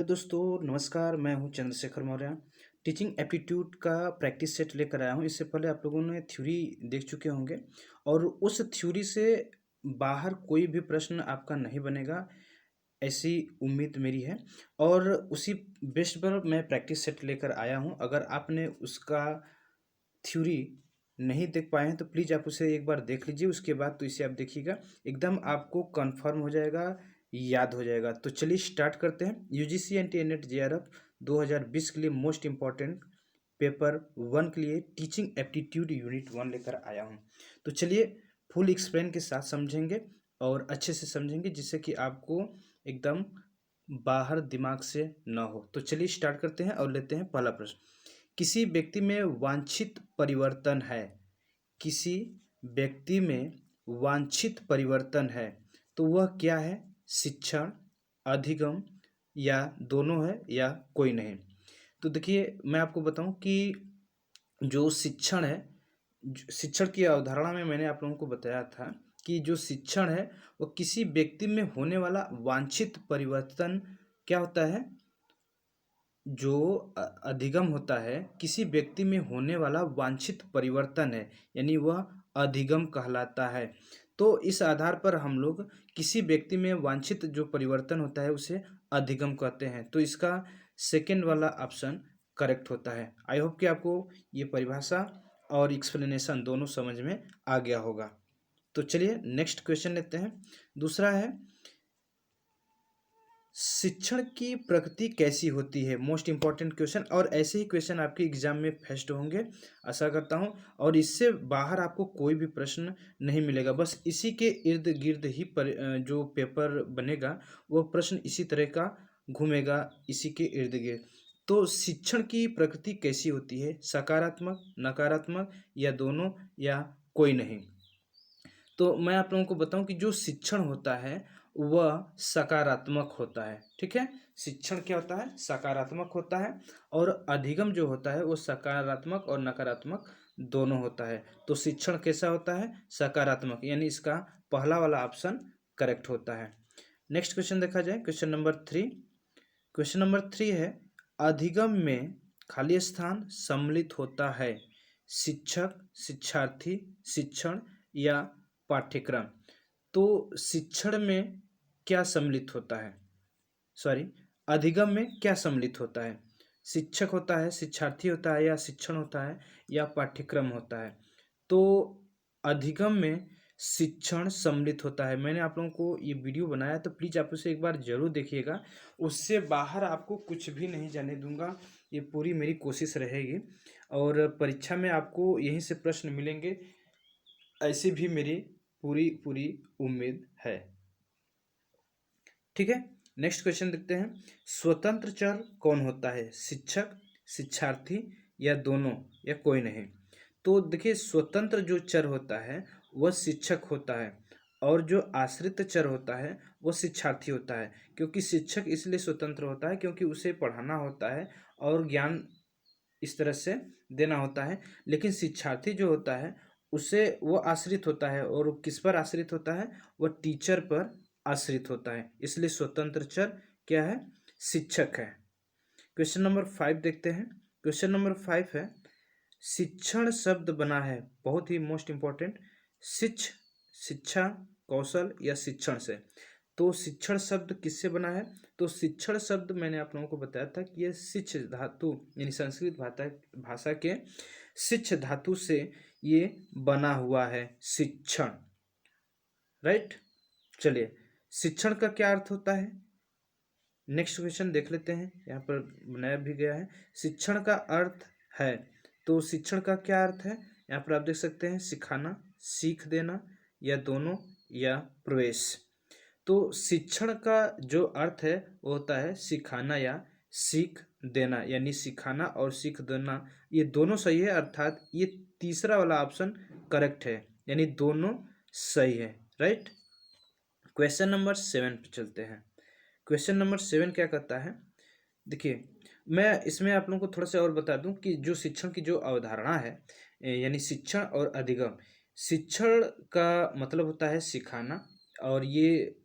दोस्तों नमस्कार, मैं हूं चंद्रशेखर मौर्य। टीचिंग एप्टीट्यूड का प्रैक्टिस सेट लेकर आया हूं। इससे पहले आप लोगों ने थ्योरी देख चुके होंगे और उस थ्योरी से बाहर कोई भी प्रश्न आपका नहीं बनेगा, ऐसी उम्मीद मेरी है। और उसी बेस पर मैं प्रैक्टिस सेट लेकर आया हूं। अगर आपने उसका थ्योरी नहीं देख पाए हैं तो प्लीज़ आप उसे एक बार देख लीजिए, उसके बाद तो इसे आप देखिएगा, एकदम आपको कंफर्म हो जाएगा, याद हो जाएगा। तो चलिए स्टार्ट करते हैं। यूजीसी एनटीए नेट जेआरएफ 2020 के लिए मोस्ट इम्पॉर्टेंट पेपर 1 के लिए टीचिंग एप्टीट्यूड यूनिट 1 लेकर आया हूँ। तो चलिए फुल एक्सप्लेन के साथ समझेंगे और अच्छे से समझेंगे, जिससे कि आपको एकदम बाहर दिमाग से ना हो। तो चलिए स्टार्ट करते हैं और लेते हैं पहला प्रश्न। किसी व्यक्ति में वांछित परिवर्तन है, किसी व्यक्ति में वांछित परिवर्तन है तो वह क्या है? शिक्षण, अधिगम या दोनों है या कोई नहीं। तो देखिए मैं आपको बताऊं कि जो शिक्षण है, शिक्षण की अवधारणा में मैंने आप लोगों को बताया था कि जो शिक्षण है वो किसी व्यक्ति में होने वाला वांछित परिवर्तन क्या होता है? जो अधिगम होता है किसी व्यक्ति में होने वाला वांछित परिवर्तन है, यानी वह अधिगम कहलाता है। तो इस आधार पर हम लोग किसी व्यक्ति में वांछित जो परिवर्तन होता है उसे अधिगम कहते हैं। तो इसका सेकेंड वाला ऑप्शन करेक्ट होता है। आई होप कि आपको ये परिभाषा और एक्सप्लेनेशन दोनों समझ में आ गया होगा। तो चलिए नेक्स्ट क्वेश्चन लेते हैं। दूसरा है, शिक्षण की प्रगति कैसी होती है? मोस्ट इंपॉर्टेंट क्वेश्चन, और ऐसे ही क्वेश्चन आपके एग्जाम में फेस्ट होंगे, आशा करता हूं। और इससे बाहर आपको कोई भी प्रश्न नहीं मिलेगा, बस इसी के इर्द गिर्द ही जो पेपर बनेगा वो प्रश्न इसी तरह का घूमेगा, इसी के इर्द गिर्द। तो शिक्षण की प्रगति कैसी होती है? सकारात्मक, नकारात्मक या दोनों या कोई नहीं। तो मैं आप लोगों को बताऊं कि जो शिक्षण होता है वह सकारात्मक होता है। ठीक है, शिक्षण क्या होता है? सकारात्मक होता है। और अधिगम जो होता है वो सकारात्मक और नकारात्मक दोनों होता है। तो शिक्षण कैसा होता है? सकारात्मक, यानी इसका पहला वाला ऑप्शन करेक्ट होता है। नेक्स्ट क्वेश्चन देखा जाए, क्वेश्चन नंबर 3। क्वेश्चन नंबर 3 है, अधिगम में खाली स्थान सम्मिलित होता है, शिक्षक, शिक्षार्थी, शिक्षण या पाठ्यक्रम। तो शिक्षण में क्या सम्मिलित होता है? सॉरी, अधिगम में क्या सम्मिलित होता है? शिक्षक होता है, शिक्षार्थी होता है, या शिक्षण होता है, या पाठ्यक्रम होता है? तो अधिगम में शिक्षण सम्मिलित होता है। मैंने आप लोगों को ये वीडियो बनाया तो प्लीज़ आप उसे एक बार जरूर देखिएगा, उससे बाहर आपको कुछ भी नहीं जाने दूंगा, ये पूरी मेरी कोशिश रहेगी। और परीक्षा में आपको यहीं से प्रश्न मिलेंगे, ऐसी भी मेरी पूरी पूरी उम्मीद है। ठीक है, नेक्स्ट क्वेश्चन देखते हैं। स्वतंत्र चर कौन होता है? शिक्षक, शिक्षार्थी या दोनों या कोई नहीं। तो देखिए स्वतंत्र जो चर होता है वह शिक्षक होता है, और जो आश्रित चर होता है वह शिक्षार्थी होता है। क्योंकि शिक्षक इसलिए स्वतंत्र होता है क्योंकि उसे पढ़ाना होता है और ज्ञान इस तरह से देना होता है। लेकिन शिक्षार्थी जो होता है उसे वो आश्रित होता है, और किस पर आश्रित होता है? वह टीचर पर आश्रित होता है। इसलिए स्वतंत्र चर क्या है? शिक्षक है। क्वेश्चन नंबर 5 देखते हैं। क्वेश्चन नंबर 5 है, शिक्षण शब्द बना है, बहुत ही मोस्ट इंपॉर्टेंट, शिक्षा, कौशल या शिक्षण से। तो शिक्षण शब्द किससे बना है? तो शिक्षण शब्द मैंने आप लोगों को बताया था कि यह शिक्ष धातु, यानी संस्कृत भाषा के शिक्ष धातु से ये बना हुआ है, शिक्षण। राइट, चलिए शिक्षण का क्या अर्थ होता है? नेक्स्ट क्वेश्चन देख लेते हैं, यहाँ पर बनाया भी गया है। शिक्षण का अर्थ है, तो शिक्षण का क्या अर्थ है? यहाँ पर आप देख सकते हैं, सिखाना, सीख देना या दोनों या प्रवेश। तो शिक्षण का जो अर्थ है वो होता है सिखाना या सीख देना, यानी सिखाना और सीख देना ये दोनों सही है, अर्थात ये तीसरा वाला ऑप्शन करेक्ट है, यानी दोनों सही है। राइट, क्वेश्चन नंबर 7 पे चलते हैं। क्वेश्चन नंबर 7 क्या कहता है? देखिए मैं इसमें आप लोगों को थोड़ा सा और बता दूं कि जो शिक्षण की जो अवधारणा है, यानी शिक्षण और अधिगम। शिक्षण का मतलब होता है सिखाना, और ये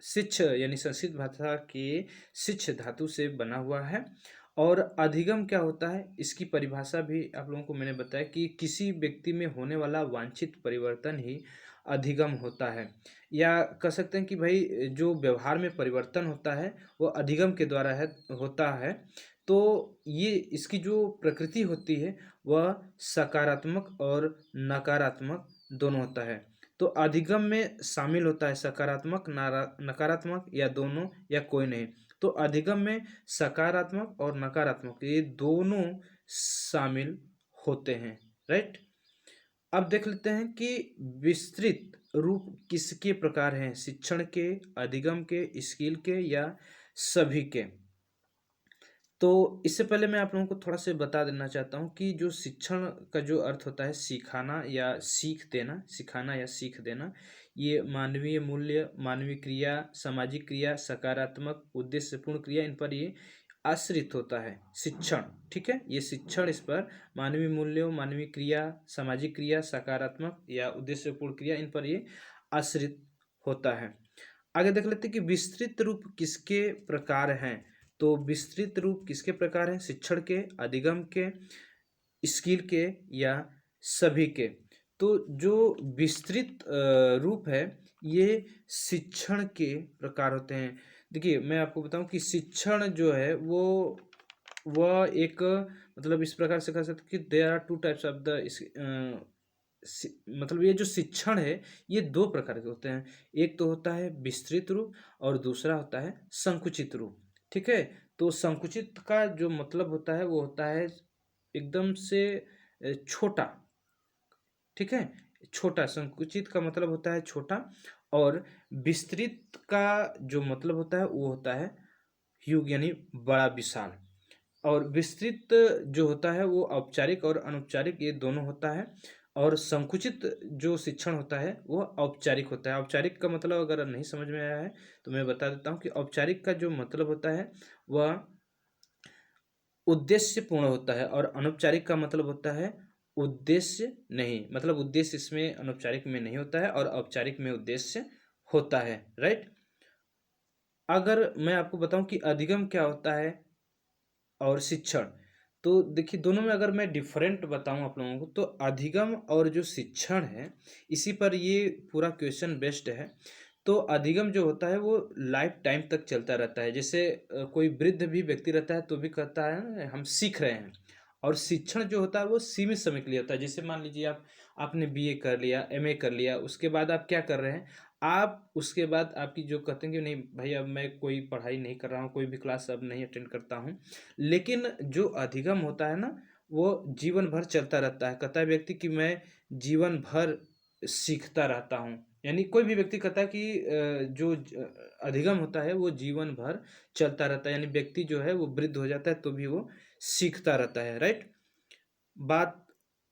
शिक्ष यानी संस्कृत भाषा के शिक्ष धातु से बना हुआ है। और अधिगम क्या होता है, इसकी परिभाषा भी आप लोगों को मैंने बताया कि किसी व्यक्ति में होने वाला वांछित परिवर्तन ही अधिगम होता है। या कह सकते हैं कि भाई जो व्यवहार में परिवर्तन होता है वो अधिगम के द्वारा होता है। तो ये इसकी जो प्रकृति होती है वह सकारात्मक और नकारात्मक दोनों होता है। तो अधिगम में शामिल होता है सकारात्मक, नकारात्मक या दोनों या कोई नहीं। तो अधिगम में सकारात्मक और नकारात्मक ये दोनों शामिल होते हैं, राइट। अब देख लेते हैं कि विस्तृत रूप किसके प्रकार हैं, शिक्षण के, अधिगम के, स्किल के या सभी के। तो इससे पहले मैं आप लोगों को थोड़ा सा बता देना चाहता हूँ कि जो शिक्षण का जो अर्थ होता है सिखाना या सीख देना, सिखाना या सीख देना, ये मानवीय मूल्य, मानवीय क्रिया, सामाजिक क्रिया, सकारात्मक उद्देश्यपूर्ण क्रिया, इन पर ये आश्रित होता है शिक्षण। ठीक है, ये शिक्षण इस पर मानवीय मूल्यों, मानवीय क्रिया, सामाजिक क्रिया, सकारात्मक या उद्देश्यपूर्ण क्रिया, इन पर ये आश्रित होता है। आगे देख लेते हैं कि विस्तृत रूप किसके प्रकार हैं। तो विस्तृत रूप किसके प्रकार हैं, शिक्षण के, अधिगम के, स्किल के या सभी के। तो जो विस्तृत रूप है ये शिक्षण के प्रकार होते हैं। देखिए मैं आपको बताऊं कि शिक्षण जो है वो वह एक मतलब इस प्रकार से कह सकते कि there are two types of the मतलब ये जो शिक्षण है ये दो प्रकार के होते हैं। एक तो होता है विस्तृत रूप और दूसरा होता है संकुचित रूप। ठीक है, तो संकुचित का जो मतलब होता है वो होता है एकदम से छोटा। ठीक है, छोटा, संकुचित का मतलब होता है छोटा। और विस्तृत का जो मतलब होता है वो होता है ह्यूज यानी बड़ा, विशाल। और विस्तृत जो होता है वो औपचारिक और अनौपचारिक ये दोनों होता है। और संकुचित जो शिक्षण होता है वो औपचारिक होता है। औपचारिक का मतलब अगर नहीं समझ में आया है तो मैं बता देता हूँ कि औपचारिक का जो मतलब होता है वह उद्देश्य पूर्ण होता है और अनौपचारिक का मतलब होता है उद्देश्य नहीं, मतलब उद्देश्य इसमें अनौपचारिक में नहीं होता है और औपचारिक में उद्देश्य होता है, राइट। अगर मैं आपको बताऊं कि अधिगम क्या होता है और शिक्षण, तो देखिए दोनों में अगर मैं डिफरेंट बताऊं आप लोगों को तो अधिगम और जो शिक्षण है इसी पर ये पूरा क्वेश्चन बेस्ड है। तो अधिगम जो होता है वो लाइफ टाइम तक चलता रहता है। जैसे कोई वृद्ध भी व्यक्ति रहता है तो भी कहता है ना, हम सीख रहे हैं। और शिक्षण जो होता है वो सीमित समय के लिए होता है। जैसे मान लीजिए आपने बीए कर लिया, एमए कर लिया, उसके बाद आप क्या कर रहे हैं, आप उसके बाद आपकी जो कहते हैं कि नहीं भाई अब मैं कोई पढ़ाई नहीं कर रहा हूँ, कोई भी क्लास अब नहीं अटेंड करता हूँ। लेकिन जो अधिगम होता है ना वो जीवन भर चलता रहता है। कहता है व्यक्ति कि मैं जीवन भर सीखता रहता हूँ। यानी कोई भी व्यक्ति कहता है कि जो अधिगम होता है वो जीवन भर चलता रहता है। यानी व्यक्ति जो है वो वृद्ध हो जाता है तो भी वो सीखता रहता है, राइट। बात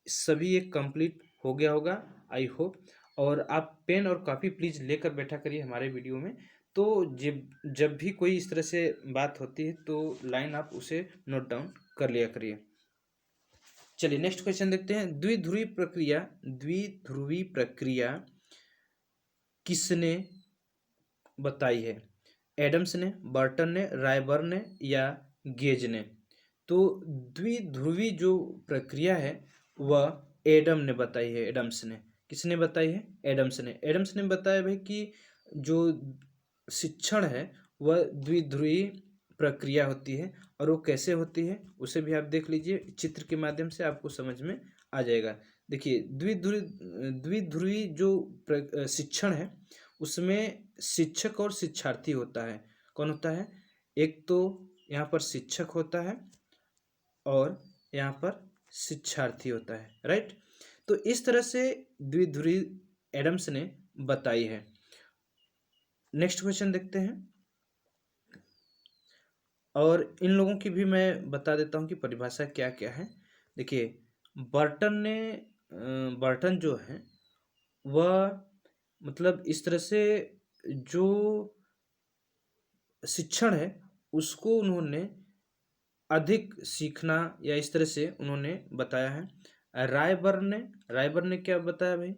सभी एक कंप्लीट हो गया होगा, आई होप। और आप पेन और कॉपी प्लीज़ लेकर बैठा करिए हमारे वीडियो में। तो जब जब भी कोई इस तरह से बात होती है तो लाइन आप उसे नोट डाउन कर लिया करिए। चलिए नेक्स्ट क्वेश्चन देखते हैं। द्विध्रुवी प्रक्रिया किसने बताई है, एडम्स ने, बर्टन ने, रायबर्न ने या गेज ने। तो द्विध्रुवी जो प्रक्रिया है वह एडम ने बताई है, एडम्स ने। किसने बताई है, एडम्स ने। एडम्स ने बताया भाई कि जो शिक्षण है वह द्विध्रुवी प्रक्रिया होती है। और वो कैसे होती है उसे भी आप देख लीजिए, चित्र के माध्यम से आपको समझ में आ जाएगा। देखिए द्विध्रुवी जो शिक्षण है उसमें शिक्षक और शिक्षार्थी होता है। कौन होता है, एक तो यहाँ पर शिक्षक होता है और यहाँ पर शिक्षार्थी होता है, राइट। तो इस तरह से द्विध्रुवी एडम्स ने बताई है। नेक्स्ट क्वेश्चन देखते हैं। और इन लोगों की भी मैं बता देता हूँ कि परिभाषा क्या क्या है। देखिए बर्टन जो है वह मतलब इस तरह से जो शिक्षण है उसको उन्होंने अधिक सीखना या इस तरह से उन्होंने बताया है। रायबर्न ने क्या बताया भाई,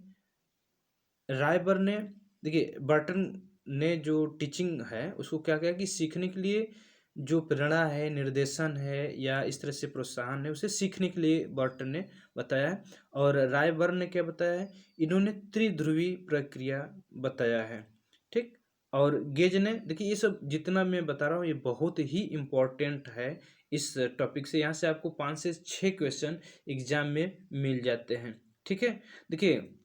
रायबर्न ने देखिए बर्टन ने जो टीचिंग है उसको क्या किया कि सीखने के लिए जो प्रेरणा है, निर्देशन है या इस तरह से प्रोत्साहन है, उसे सीखने के लिए बर्टन ने बताया है। और रायबर्न ने क्या बताया है, इन्होंने त्रिध्रुवी प्रक्रिया बताया है। ठीक। और गेज ने, देखिए ये सब जितना मैं बता रहा हूँ ये बहुत ही इम्पोर्टेंट है इस टॉपिक से। यहाँ से आपको 5 से 6 क्वेश्चन एग्जाम में मिल जाते हैं। ठीक है। देखिए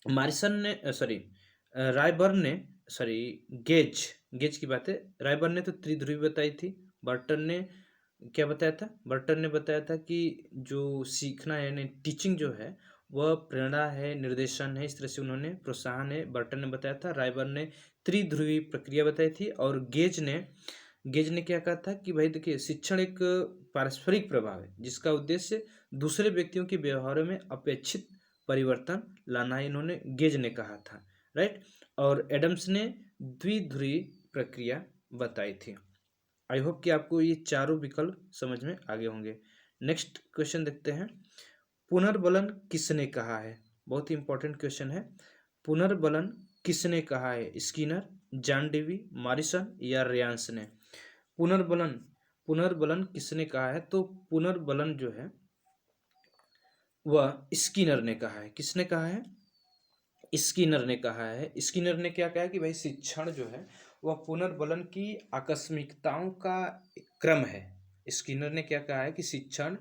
मारिसन ने सॉरी रायबर्न ने, सॉरी गेज, गेज की बात है। रायबर्न ने तो त्रिध्रुवी बताई थी। बर्टन ने क्या बताया था, बर्टन ने बताया था कि जो सीखना है यानी टीचिंग जो है वह प्रेरणा है, निर्देशन है, इस तरह से उन्होंने प्रोत्साहन है बर्टन ने बताया था। रायबर्न ने त्रिध्रुवी प्रक्रिया बताई थी। और गेज ने क्या कहा था कि भाई देखिए शिक्षण एक पारस्परिक प्रभाव है जिसका उद्देश्य दूसरे व्यक्तियों के व्यवहारों में अपेक्षित परिवर्तन लाना है, इन्होंने गेज ने कहा था। राइट। और एडम्स ने द्विध्रुवी प्रक्रिया बताई थी। आई होप कि आपको ये चारों विकल्प समझ में आगे होंगे। नेक्स्ट क्वेश्चन देखते हैं। पुनर्बलन किसने कहा है? बहुत ही इंपॉर्टेंट क्वेश्चन है। पुनर्बलन किसने कहा है? स्किनर, जॉन डेवी, मॉरिसन या रियांस ने? पुनर्बलन, पुनर्बलन किसने कहा है? तो पुनर्बलन जो है वह स्किनर ने कहा है। किसने कहा है? स्किनर ने कहा है। स्किनर ने क्या कहा कि भाई शिक्षण जो है वह पुनर्बलन की आकस्मिकताओं का क्रम है। स्किनर ने क्या कहा है कि शिक्षण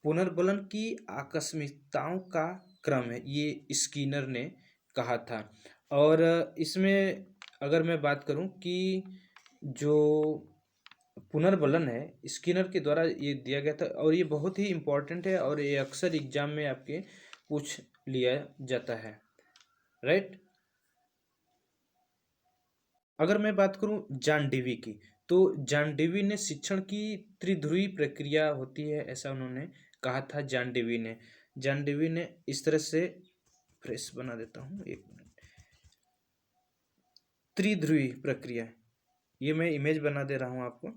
पुनर्बलन की आकस्मिकताओं का क्रम है, ये स्किनर ने कहा था। और इसमें अगर मैं बात करूं कि जो पुनर्बलन है स्किनर के द्वारा ये दिया गया था और ये बहुत ही इम्पोर्टेंट है और ये अक्सर एग्जाम में आपके पूछ लिया जाता है। राइट। अगर मैं बात करूं जॉन डेवी की, तो जॉन डेवी ने शिक्षण की त्रिध्रुवी प्रक्रिया होती है ऐसा उन्होंने कहा था। जॉन डेवी ने इस तरह से, फ्रेश बना देता हूं एक मिनट, त्रिध्रुवी प्रक्रिया, ये मैं इमेज बना दे रहा हूं आपको।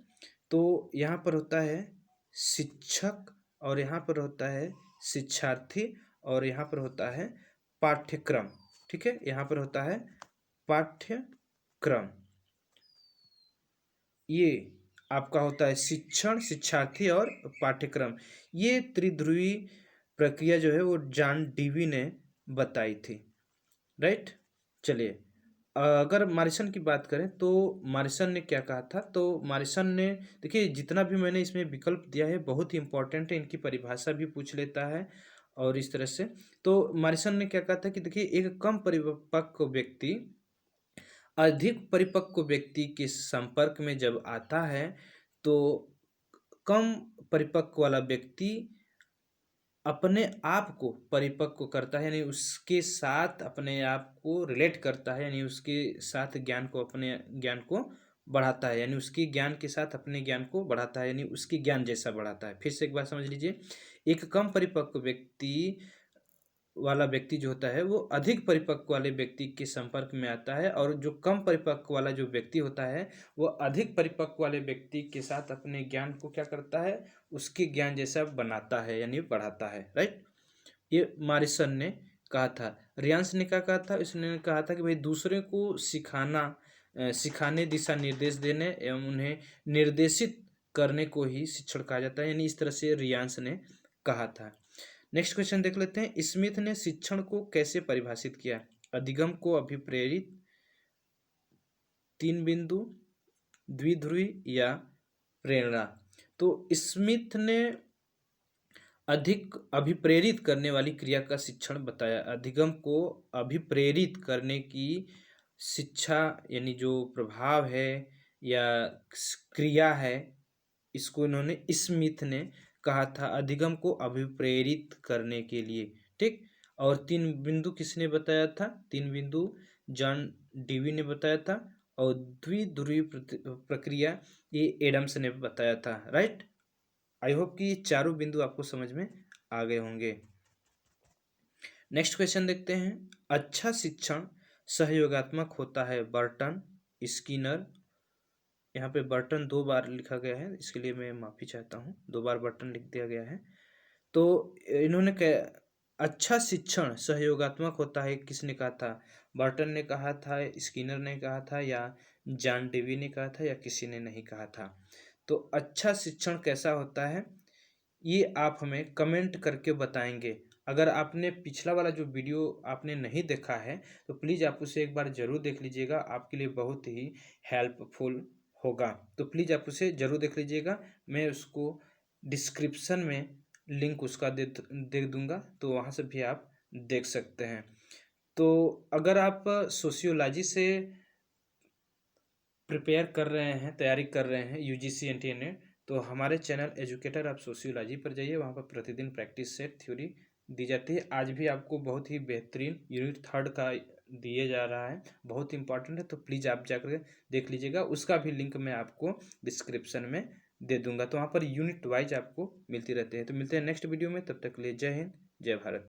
तो यहाँ पर होता है शिक्षक और यहाँ पर होता है शिक्षार्थी और यहाँ पर होता है पाठ्यक्रम। ठीक है, यहाँ पर होता है पाठ्यक्रम। ये आपका होता है शिक्षण, शिक्षार्थी और पाठ्यक्रम। ये त्रिध्रुवी प्रक्रिया जो है वो जॉन डेवी ने बताई थी। राइट। चलिए अगर मॉरिसन की बात करें तो मॉरिसन ने क्या कहा था, तो मॉरिसन ने, देखिए जितना भी मैंने इसमें विकल्प दिया है बहुत ही इंपॉर्टेंट है, इनकी परिभाषा भी पूछ लेता है और इस तरह से। तो मॉरिसन ने क्या कहा था कि देखिए एक कम परिपक्व व्यक्ति अधिक परिपक्व व्यक्ति के संपर्क में जब आता है तो कम परिपक्व वाला व्यक्ति अपने आप को परिपक्व करता है, यानी उसके साथ अपने आप को रिलेट करता है, यानी उसके साथ ज्ञान को, अपने ज्ञान को बढ़ाता है, यानी उसके ज्ञान के साथ अपने ज्ञान को बढ़ाता है, यानी उसके ज्ञान जैसा बढ़ाता है। फिर से एक बार समझ लीजिए, एक कम परिपक्व व्यक्ति जो होता है वो अधिक परिपक्व वाले व्यक्ति के संपर्क में आता है और जो कम परिपक्व वाला जो व्यक्ति होता है वो अधिक परिपक्व वाले व्यक्ति के साथ अपने ज्ञान को क्या करता है, उसके ज्ञान जैसा बनाता है यानी बढ़ाता है। राइट। ये मॉरिसन ने कहा था। रियांस ने क्या कहा था, इसने कहा था कि भाई दूसरे को सिखाने, दिशा निर्देश देने एवं उन्हें निर्देशित करने को ही शिक्षण कहा जाता है, यानी इस तरह से रियांस ने कहा था। नेक्स्ट क्वेश्चन देख लेते हैं। स्मिथ ने शिक्षण को कैसे परिभाषित किया? अधिगम को अभिप्रेरित, तीन बिंदु, द्विध्रुवी या प्रेरणा? तो स्मिथ ने अधिक अभिप्रेरित करने वाली क्रिया का शिक्षण बताया। अधिगम को अभिप्रेरित करने की शिक्षा यानी जो प्रभाव है या क्रिया है, इसको इन्होंने, स्मिथ ने कहा था अधिगम को अभिप्रेरित करने के लिए। ठीक। और तीन बिंदु किसने बताया था? तीन बिंदु जॉन डेवी ने बताया था और द्विध्रुवी प्रक्रिया ये एडम्स ने बताया था। राइट। आई होप कि ये चारों बिंदु आपको समझ में आ गए होंगे। नेक्स्ट क्वेश्चन देखते हैं। अच्छा शिक्षण सहयोगात्मक होता है, बर्टन, स्किनर। यहाँ पे बर्टन 2 बार लिखा गया है, इसके लिए मैं माफ़ी चाहता हूँ, 2 बार बर्टन लिख दिया गया है। तो इन्होंने अच्छा शिक्षण सहयोगात्मक होता है, किसने कहा था? बर्टन ने कहा था, स्किनर ने कहा था, या जॉन डेवी ने कहा था, या किसी ने नहीं कहा था? तो अच्छा शिक्षण कैसा होता है, ये आप हमें कमेंट करके बताएंगे। अगर आपने पिछला वाला जो वीडियो आपने नहीं देखा है, तो प्लीज़ आप उसे एक बार ज़रूर देख लीजिएगा, आपके लिए बहुत ही हेल्पफुल होगा। तो प्लीज़ आप उसे ज़रूर देख लीजिएगा, मैं उसको डिस्क्रिप्शन में लिंक उसका दे दूंगा, तो वहाँ से भी आप देख सकते हैं। तो अगर आप सोशियोलॉजी से प्रिपेयर कर रहे हैं, तैयारी कर रहे हैं यूजीसी एनटीए नेट, तो हमारे चैनल एजुकेटर आप सोशियोलॉजी पर जाइए, वहाँ पर प्रतिदिन प्रैक्टिस सेट थ्योरी दी जाती है। आज भी आपको बहुत ही बेहतरीन यूनिट 3 का दिए जा रहा है, बहुत इंपॉर्टेंट है, तो प्लीज़ आप जाकर देख लीजिएगा। उसका भी लिंक मैं आपको डिस्क्रिप्शन में दे दूंगा, तो वहाँ पर यूनिट वाइज आपको मिलती रहती है। तो मिलते हैं नेक्स्ट वीडियो में, तब तक के लिए जय हिंद, जय भारत।